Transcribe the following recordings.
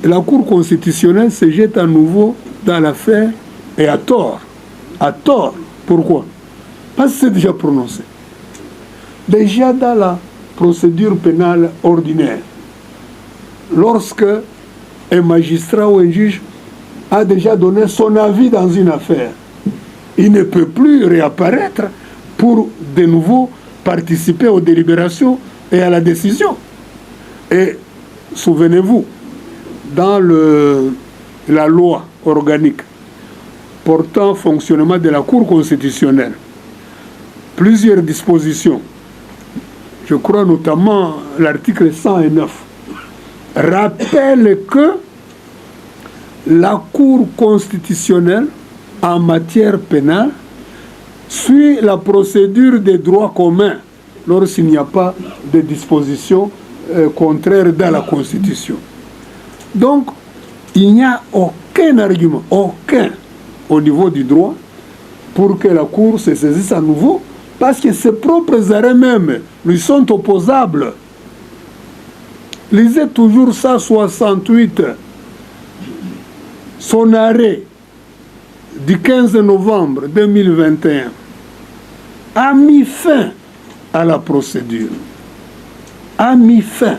La Cour constitutionnelle se jette à nouveau dans l'affaire et à tort. À tort. Pourquoi? Parce que c'est déjà prononcé. Déjà dans la procédure pénale ordinaire, lorsque un magistrat ou un juge a déjà donné son avis dans une affaire, il ne peut plus réapparaître pour de nouveau participer aux délibérations et à la décision. Et souvenez-vous, dans la loi organique portant fonctionnement de la Cour constitutionnelle, plusieurs dispositions, je crois notamment l'article 109, rappellent que la Cour constitutionnelle en matière pénale suit la procédure des droits communs lorsqu'il n'y a pas de dispositions contraires dans la Constitution. Donc, il n'y a aucun argument, aucun, au niveau du droit, pour que la Cour se saisisse à nouveau, parce que ses propres arrêts même lui sont opposables. Lisez toujours 168, son arrêt du 15 novembre 2021 a mis fin à la procédure. A mis fin.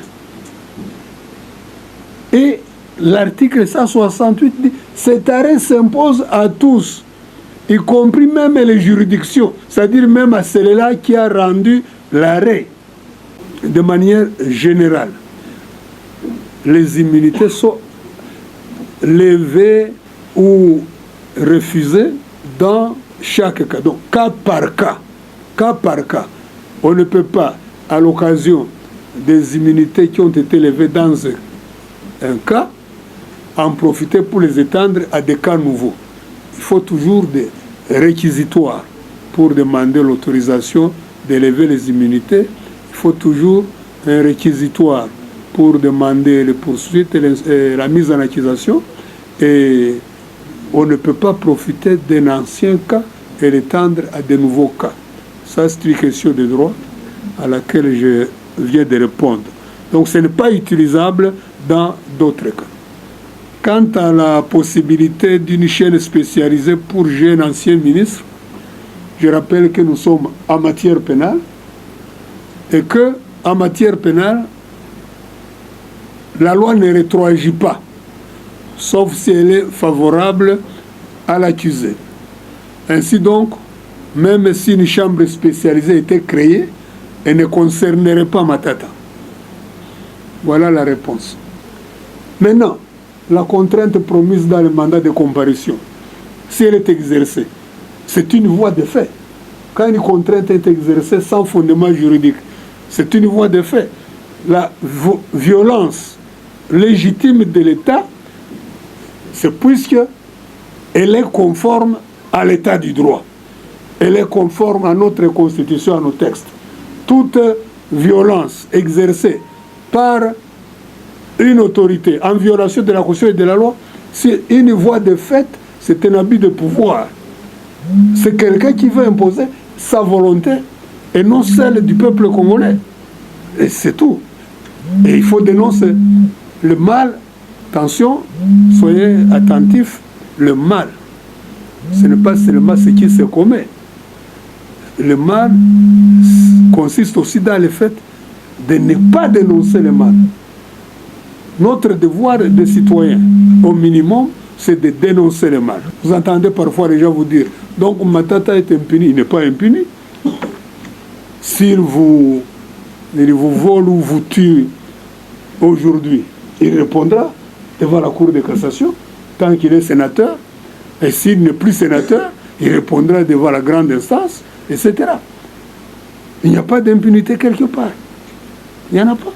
Et l'article 168 dit « Cet arrêt s'impose à tous, y compris même les juridictions, c'est-à-dire même à celle-là qui a rendu l'arrêt de manière générale. Les immunités sont levées ou refusées dans chaque cas. Donc, cas par cas. Cas par cas. On ne peut pas, à l'occasion des immunités qui ont été levées dans un cas, en profiter pour les étendre à des cas nouveaux. Il faut toujours des réquisitoires pour demander l'autorisation d'élever les immunités. Il faut toujours un réquisitoire pour demander les poursuites et la mise en accusation. Et on ne peut pas profiter d'un ancien cas et l'étendre à de nouveaux cas. Ça, c'est une question de droit à laquelle je viens de répondre. Donc, ce n'est pas utilisable dans d'autres cas. Quant à la possibilité d'une chaîne spécialisée pour jeunes anciens ministres, je rappelle que nous sommes en matière pénale et que, en matière pénale, la loi ne rétroagit pas, sauf si elle est favorable à l'accusé. Ainsi donc, même si une chambre spécialisée était créée, elle ne concernerait pas Matata. Voilà la réponse. Maintenant, la contrainte promise dans le mandat de comparution, si elle est exercée, c'est une voie de fait. Quand une contrainte est exercée sans fondement juridique, c'est une voie de fait. La violence légitime de l'État, c'est puisque elle est conforme à l'état du droit. Elle est conforme à notre Constitution, à nos textes. Toute violence exercée par une autorité en violation de la Constitution et de la loi, c'est une voie de fait, c'est un abus de pouvoir. C'est quelqu'un qui veut imposer sa volonté et non celle du peuple congolais. Et c'est tout. Et il faut dénoncer le mal. Attention, soyez attentifs, le mal. Ce n'est pas seulement ce qui se commet. Le mal consiste aussi dans le fait de ne pas dénoncer le mal. Notre devoir de citoyen, au minimum, c'est de dénoncer le mal. Vous entendez parfois les gens vous dire, donc Matata est impuni. Il n'est pas impuni. S'il vous vole ou vous tue aujourd'hui, il répondra devant la Cour de cassation, tant qu'il est sénateur. Et s'il n'est plus sénateur, il répondra devant la grande instance, etc. Il n'y a pas d'impunité quelque part. Il n'y en a pas.